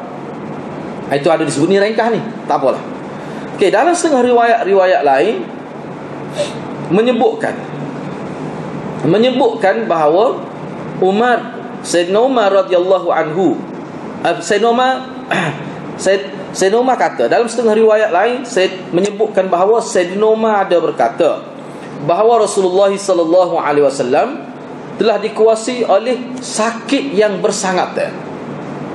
Itu ada disebut ni ringkas ni, tak apalah. Dalam setengah riwayat lain menyebutkan bahawa Sayyidina Umar radhiyallahu anhu, Sayyidina Umar kata, dalam setengah riwayat lain menyebutkan bahawa Sayyidina Umar ada berkata bahawa Rasulullah sallallahu alaihi wasallam telah dikuasai oleh sakit yang bersangatan.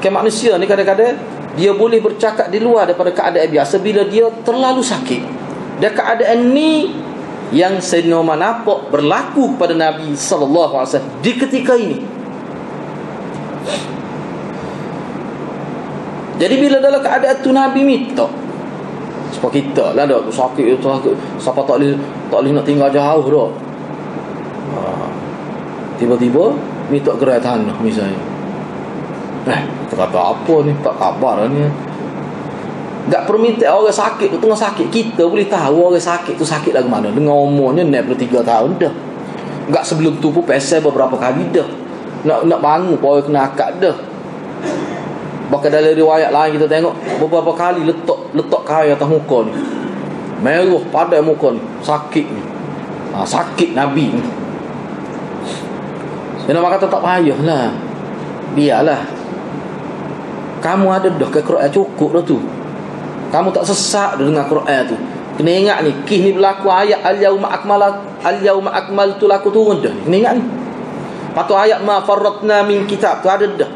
Manusia ni kadang-kadang dia boleh bercakap di luar daripada keadaan biasa bila dia terlalu sakit. Dan keadaan ni yang Sayyidina Umar nampak berlaku kepada Nabi sallallahu alaihi wasallam di ketika ini. Jadi bila dalam keadaan tu Nabi minta, sebab kita lah dah sakit itu, siapa tak boleh nak tinggal jauh dah. Tiba-tiba minta gerai tanah misalnya. Kita kata apa ni, tak kabar ni. Tak perminta orang sakit tu tengah sakit. Kita boleh tahu orang sakit tu sakit lagu mana. Dengan umurnya 63 tahun dah. Tak sebelum tu pun pesel beberapa kali dah. Nak bangun pun orang kena akad dah. Bahkan dalam riwayat lain kita tengok beberapa kali letak kain atas muka ni. Merah pada muka ni. Sakit ni. Sakit Nabi ni. Dia nak kata tak payahlah. Biarlah. Kamu ada dah ke Quran cukup dah tu. Kamu tak sesak dah dengan Quran tu. Kena ingat ni, kih ni berlaku ayat al-yauma akmaltu lakum turun dah. Kena ingat ni. Patu ayat ma farratna min kitab tu ada dah.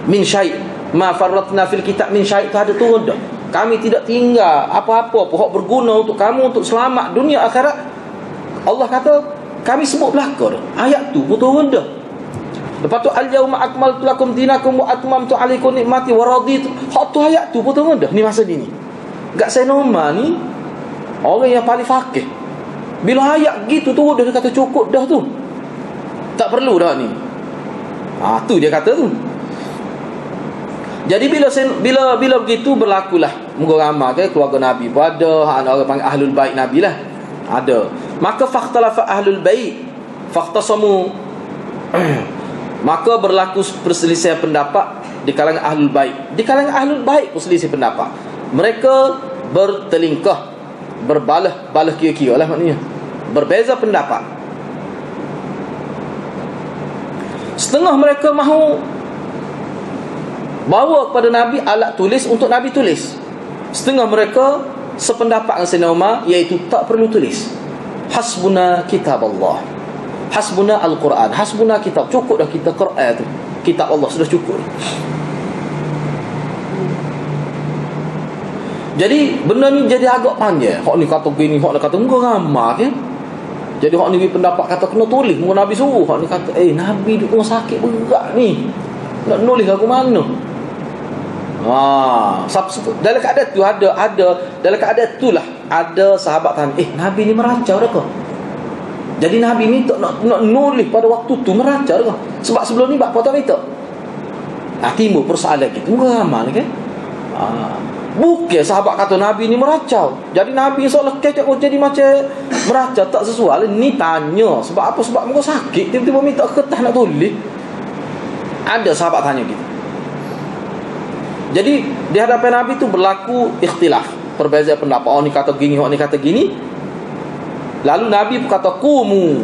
Min syai', ma farratna fil kitab min syai' tu ada turun dah. Kami tidak tinggal apa-apa pun hak berguna untuk kamu untuk selamat dunia akhirat. Allah kata kami sebut belaka dah. Ayat tu pun turun dah. Lepas tu al-yauma akmaltu lakum dinakum wa atmamtu alaikum nikmati wa raditu. Hak tu ayat tu pun turun dah. Ni masa ni. Gak saya normal ni orang yang paling fakih. Bila ayat gitu turun dah dia kata cukup dah tu. Tak perlu dah ni. Tu dia kata tu. Jadi bila begitu berlakulah menggorama ke keluarga Nabi pun ada, orang panggil ahlul bait Nabi lah. Ada. Maka fakhtalafa ahlul bait fakhtasamu. Maka berlaku perselisihan pendapat di kalangan ahlul bait. Di kalangan ahlul bait perselisihan pendapat. Mereka bertelingkah, berbalah kira-kira lah maknanya. Berbeza pendapat. Setengah mereka mahu bawa kepada Nabi alat tulis untuk Nabi tulis. Setengah mereka sependapat dengan Sayyidina Umar, iaitu tak perlu tulis. Hasbuna kitab Allah, hasbuna Al-Quran, hasbuna kitab. Cukup dah kita Quran tu, kitab Allah sudah cukup. Jadi benda ni jadi agak panjang. Hak ni kata gini, hak ni kata engkau ramah ke. Jadi hak ni pendapat kata kena tulis, muka Nabi suruh. Hak ni kata Nabi duk tengah sakit berat ni, nak nulis aku mana. Dalam keadaan tu ada dalam keadaan itulah ada sahabat tanya, Nabi ni meracau dah ke? Jadi Nabi ni tak nak nulis pada waktu tu meracau dah ke? Sebab sebelum ni apa tak minta. Timbul persoalan gitu. Ramai kan? Bukan sahabat kata Nabi ni meracau. Jadi Nabi seolah kecek jadi macam meracau, tak sesuai. Ni tanya sebab apa? Sebab muka sakit, tiba-tiba minta kertas nak tulis. Ada sahabat tanya gitu. Jadi di hadapan Nabi tu berlaku ikhtilaf, perbezaan pendapat. Ni kata gini, ni kata gini. Lalu Nabi pun kata kumu,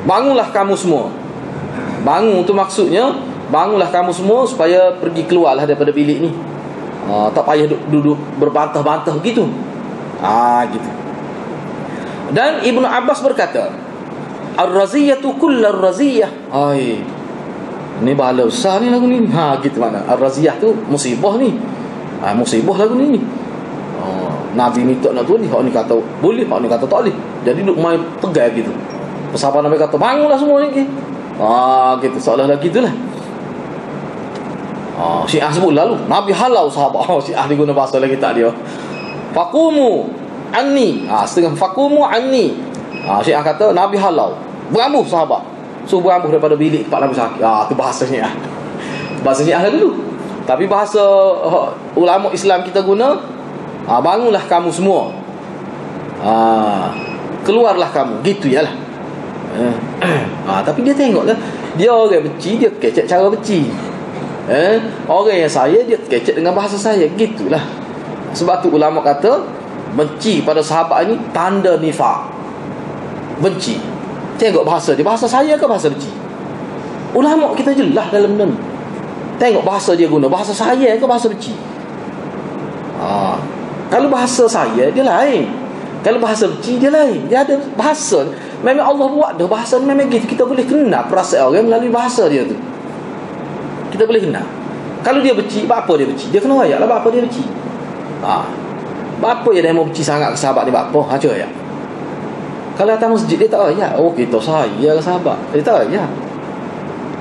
bangunlah kamu semua. Bangun tu maksudnya bangunlah kamu semua supaya pergi keluarlah daripada bilik ni. Tak payah duduk berbantah-bantah gitu. Gitu. Dan Ibnu Abbas berkata, ar-raziyatu kullar raziyah. Ni bahala besar ni lagu ni. Gitu mana. Ar-raziyah tu musibah ni. Musibah lagu ni. Nabi ni tak nak tulis, hak ni kata boleh, hak ni kata tak boleh. Jadi duk main tegal gitu. Sahabat Nabi kata bangunlah semua ni. Gitu. Seolah-olah gitulah. Syiah sebut lalu Nabi halau sahabat. Syiah dia guna bahasa lagi tak dia. Faqumu anni. Setengah faqumu anni. Syiah kata Nabi halau, berambuh sahabat. Berambuh daripada bilik tempat Nabi sakit. Tu bahasa Syiah. Bahasa Syiah dulu. Tapi bahasa ulama Islam kita guna, bangunlah kamu semua. Keluarlah kamu. Gitu yalah. Tapi dia tengoklah, dia orang beci, dia kecek cara beci. Orang yang saya, dia kecek dengan bahasa saya. Gitulah. Sebab tu ulama kata benci pada sahabat ini tanda nifak. Benci. Tengok bahasa dia, bahasa saya ke bahasa benci? Ulama kita jelas dalam benda ni. Tengok bahasa dia guna, bahasa saya ke bahasa benci? Kalau bahasa saya dia lain, kalau bahasa benci dia lain. Dia ada bahasa. Memang Allah buat dah bahasa ni memang gitu. Kita boleh kenal perasaan orang melalui bahasa dia tu. Kita boleh kenal. Kalau dia benci, apa dia benci? Dia kena rayak lah apa dia benci. Apa yang dia mau benci sangat ke sahabat ni? Apa? Cuba ya. Kalau datang masjid dia tak rayak. Kita saya ke sahabat. Dia tak rayak.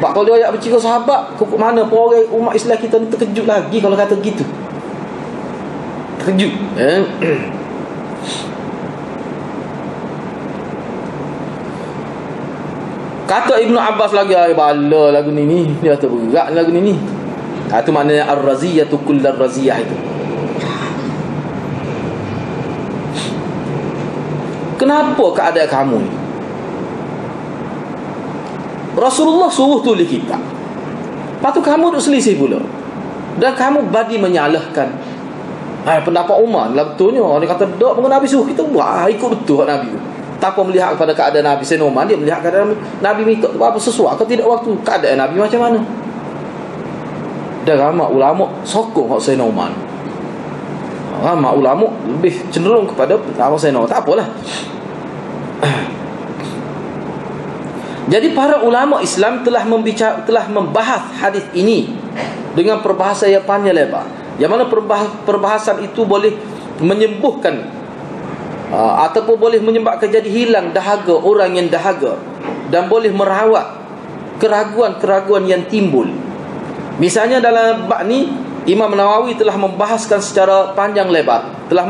Kalau dia rayak benci ke sahabat, ke mana pun orang umat Islam kita ni terkejut lagi kalau kata gitu. Terkejut. Kata Ibnu Abbas lagi, ay bala lagu ni. Dia kata berat lagu ni. Itu maknanya ar-raziyatu kullar raziyah itu. Kenapa keadaan kamu ni? Rasulullah suruh tulis kitab. Lepas tu kamu duk selisih pula. Dan kamu bagi menyalahkan pendapat Umar. Lah betulnya orang kata dak pun Nabi suruh kita buat, ikut betul Nabi tu. Tanpa melihat kepada keadaan Nabi. Sayyidina Umar dia melihat keadaan Nabi minta apa sesuai atau tidak waktu. Keadaan Nabi macam mana? Dan ramai ulama sokong hak Sayyidina Umar. Ramai ulama lebih cenderung kepada apa Sayyidina Umar. Tak apalah. Jadi para ulama Islam telah membahas hadis ini dengan perbahasan yang panjang lebar. Yang mana perbahasan itu boleh menyembuhkan ataupun boleh menyebabkan jadi hilang dahaga orang yang dahaga, dan boleh merawat keraguan-keraguan yang timbul. Misalnya dalam bab ni Imam Nawawi telah membahaskan secara panjang lebar, telah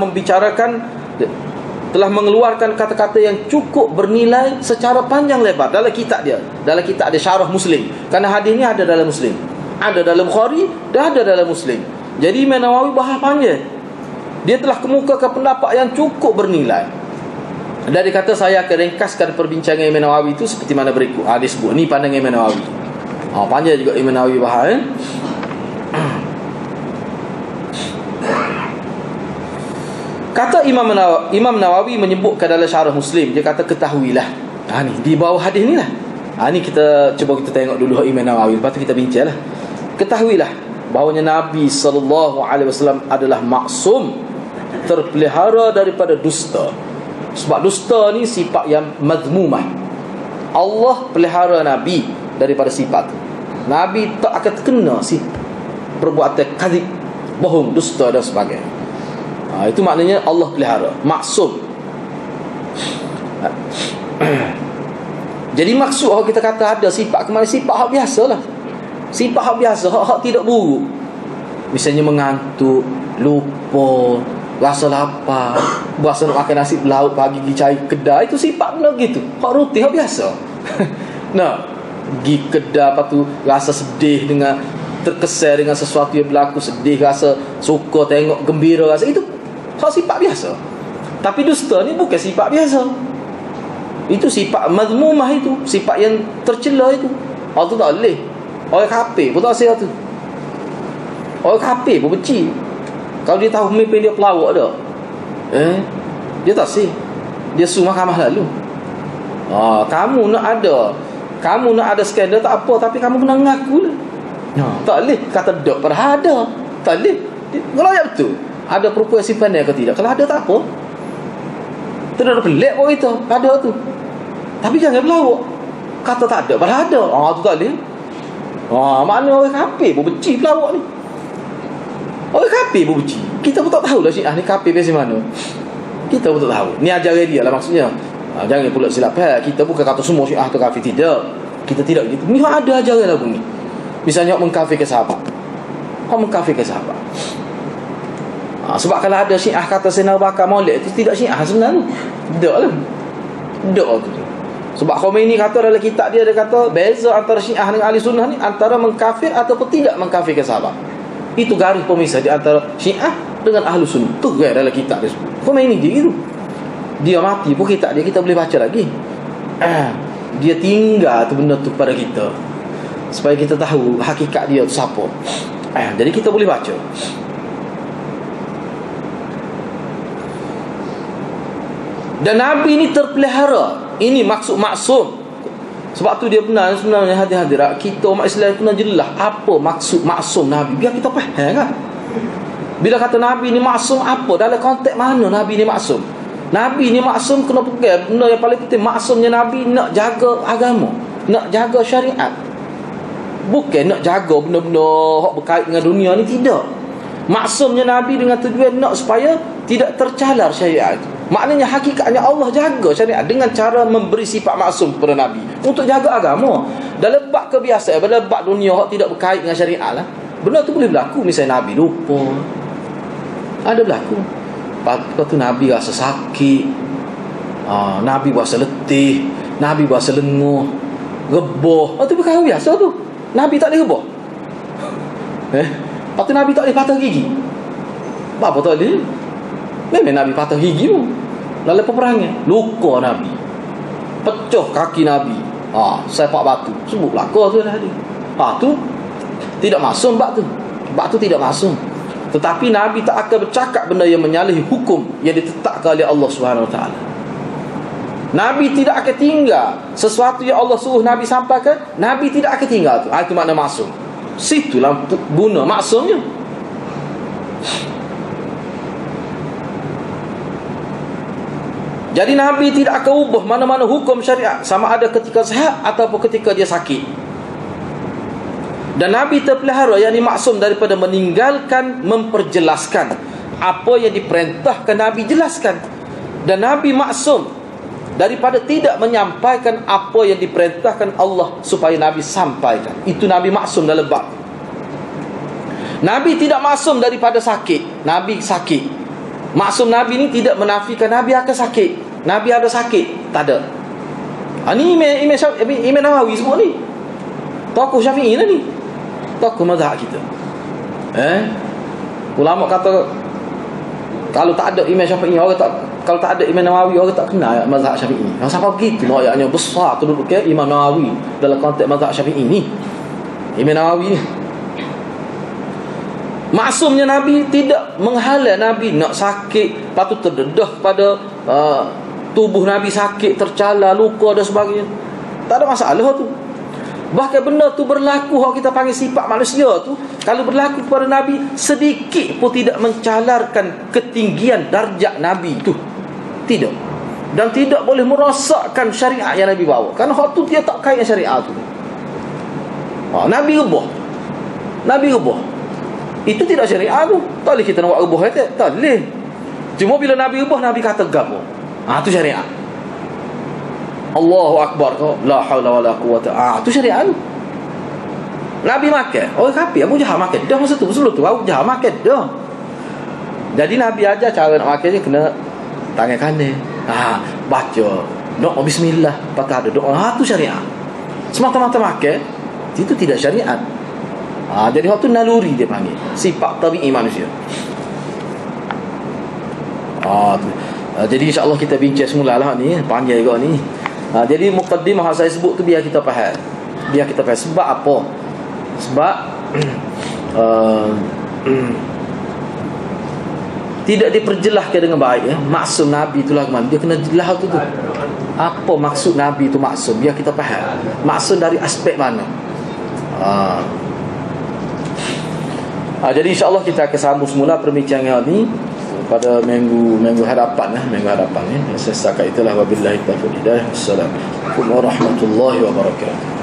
mengeluarkan kata-kata yang cukup bernilai secara panjang lebar dalam kitab dia. Dalam kitab dia Syarah Muslim. Kerana hadis ni ada dalam Muslim, ada dalam Bukhari dan ada dalam Muslim. Jadi Imam Nawawi bahas panjang. Dia telah kemukakan pendapat yang cukup bernilai. Dan dia kata saya akan ringkaskan perbincangan Imam Nawawi itu seperti mana berikut. Dia sebut ni pandangan Imam Nawawi. Panjang juga Imam Nawawi bahas. Kata Imam Nawawi menyebutkan dalam Syarah Muslim, dia kata ketahuilah. Ni di bawah hadis ni lah. Ni kita cuba kita tengok dulu Imam Nawawi, lepas tu kita bincanglah. Ketahuilah bahawanya Nabi SAW adalah maksum, terpelihara daripada dusta. Sebab dusta ni sifat yang mazmumah. Allah pelihara Nabi daripada sifat tu. Nabi tak akan terkena perbuatan kadzib, bohong, dusta dan sebagainya. Itu maknanya Allah pelihara, maksum. Jadi maksud kalau kita kata ada sifat kemana, sifat hak biasa lah. Sifat hak biasa, hak tidak buruk. Misalnya mengantuk, lupa, rasa lapar, berasa nak makan nasi laut pagi pergi cari kedai, itu sifat benda gitu. Hak rutin, hak biasa. Nah, pergi kedai, lepas tu rasa sedih dengan terkesan dengan sesuatu yang berlaku, sedih, rasa suka tengok, gembira rasa, itu hak sifat biasa. Tapi dusta ni bukan sifat biasa. Itu sifat mazmumah, itu sifat yang tercela itu. Orang tu tak boleh. Orang kafir pun tak rasa tu. Orang kafir pun benci. Kalau dia tahu pemimpin dia pelawak dah, dia tak sih. Dia suruh mahkamah lalu. Kamu nak ada skandal tak apa, tapi kamu kena mengaku lah. Tak boleh kata dok pada ada. Tak boleh. Kalau ayat betul, ada perempuan simpan dia ke tidak? Kalau ada tak apa. Tidak ada pelik pun kita, ada tu. Tapi jangan berlawak. Kata tak ada, pada ada. Tu tak boleh. Maknanya orang kafir pun benci pelawak ni. Orang kafir pun benci. Kita pun tak tahulah Syiah ni kafir biasa mana. Kita pun tak tahu. Ni ajaran dia lah maksudnya. Jangan pula silap. Kita bukan kata semua Syiah tu kafir, tidak. Kita tidak gitu. Ni ada ajaran lagu ni. Misalnya mengkafirkan sahabat. Mengkafirkan sahabat. Sebab kalau ada Syiah kata Sayyidina Abu Bakar Maulid, itu tidak Syiah sebenarnya. Tak lah. Tak tu. Sebab Khomeini kata dalam kitab dia kata beza antara Syiah dengan Ahli Sunnah ni antara mengkafir ataupun tidak mengkafirkan sahabat. Itu garis pemisah di antara Syiah dengan Ahli Sunnah. Tu garis dalam kitab dia. Khomeini dia gitu. Dia mati pun kitab dia kita boleh baca lagi. Dia tinggal tu benda tu pada kita, supaya kita tahu hakikat dia tu siapa. Jadi kita boleh baca. Dan Nabi ni terpelihara. Ini maksud maksum. Sebab tu dia sebenarnya hadirat kita umat Islam kena jelas apa maksud maksum Nabi, biar kita faham kan. Bila kata Nabi ni maksum, apa dalam konteks mana Nabi ni maksum? Nabi ni maksum kena pegang benda yang paling penting. Maksumnya Nabi nak jaga agama, nak jaga syariat. Bukan nak jaga benda-benda yang berkait dengan dunia ni, tidak. Maksumnya Nabi dengan tujuan nak supaya tidak tercalar syariat. Maknanya hakikatnya Allah jaga syariat dengan cara memberi sifat maksum kepada Nabi untuk jaga agama. Dalam bab kebiasaan, dalam bab dunia yang tidak berkait dengan syariat lah, benda tu boleh berlaku. Misalnya Nabi lupa, ada berlaku. Lepas tu Nabi rasa sakit, Nabi rasa letih, Nabi rasa lenguh. Rebah. Itu perkara biasa tu. Nabi tak boleh rebah. Lepas tu Nabi tak boleh patah gigi. Apa tak boleh? Memang Nabi patah gigi tu. Dalam peperangan luka Nabi, pecah kaki Nabi, sepak batu. Sebut belaka tu tadi. Tu tidak masuk bab tu. Bab tu tidak masuk. Tetapi Nabi tak akan bercakap benda yang menyalahi hukum yang ditetapkan oleh Allah Subhanahu Wa Taala. Nabi tidak akan tinggal sesuatu yang Allah suruh Nabi sampaikan. Nabi tidak akan tinggal tu. Itu makna maksum. Situlah guna maksumnya. Jadi Nabi tidak akan ubah mana-mana hukum syariat, sama ada ketika sihat ataupun ketika dia sakit. Dan Nabi terpelihara, yang maksum daripada meninggalkan memperjelaskan. Apa yang diperintahkan Nabi jelaskan. Dan Nabi maksum daripada tidak menyampaikan apa yang diperintahkan Allah supaya Nabi sampaikan. Itu Nabi maksum dalam bab. Nabi tidak maksum daripada sakit. Nabi sakit. Maksum Nabi ni tidak menafikan Nabi akan sakit. Nabi ada sakit, tak ada. Ini Imam Nawawi semua ni. Tokoh Syafi'i lah ni. Tokoh mazhab kita. Ulama kata kalau tak ada Imam Syafi'i, orang tak, kalau tak ada Imam Nawawi, orang tak kenal mazhab Syafi'i. Siapa begitu ayatnya besar kedudukan Imam Nawawi dalam konteks mazhab Syafi'i ni. Imam Nawawi ni. Maksumnya Nabi tidak menghalang Nabi nak sakit, lepas tu terdedah pada tubuh Nabi sakit, tercala, luka dan sebagainya. Tak ada masalah tu. Bahkan benda tu berlaku, hak kita panggil sifat manusia tu, kalau berlaku kepada Nabi, sedikit pun tidak mencalarkan ketinggian darjat Nabi tu. Tidak. Dan tidak boleh merosakkan syariat yang Nabi bawa. Kerana hak tu dia tak kait dengan syariat tu. Nabi rebah. Nabi rebah. Itu tidak syariat tu. Tak boleh kita nak buat rebah kata. Tak boleh. Cuma bila Nabi rebah, Nabi kata gapo. Itu syariat. Allahu Akbar tu, la haula wala quwata. Tu syariat tu. Nabi makan, orang kafir Abu Jahal makan dah masa tu. Sebelum tu Abu Jahal makan dah. Jadi Nabi ajar cara nak makan dia kena tangan kanan. Baca doa bismillah, pakai ada doa. Tu syariat. Semata-mata makan itu tidak syariat. Jadi waktu naluri dia panggil, sifat tabi'i manusia. Jadi insya-Allah kita bincang semulalah ni, panjang juga ni. Jadi muqaddimah saya sebut tu biar kita faham. Biar kita faham sebab apa? Sebab tidak diperjelaskan dengan baik ya. Maksud Nabi itulah mana? Dia kena jelas tu. Apa maksud Nabi itu maksud? Biar kita faham. Maksud dari aspek mana? Jadi insya-Allah kita akan sambung semula perbincangan ini pada minggu hadapan ya. Saya setakat itulah, wabillahi taufiq hidayah. Assalamualaikum warahmatullahi wabarakatuh.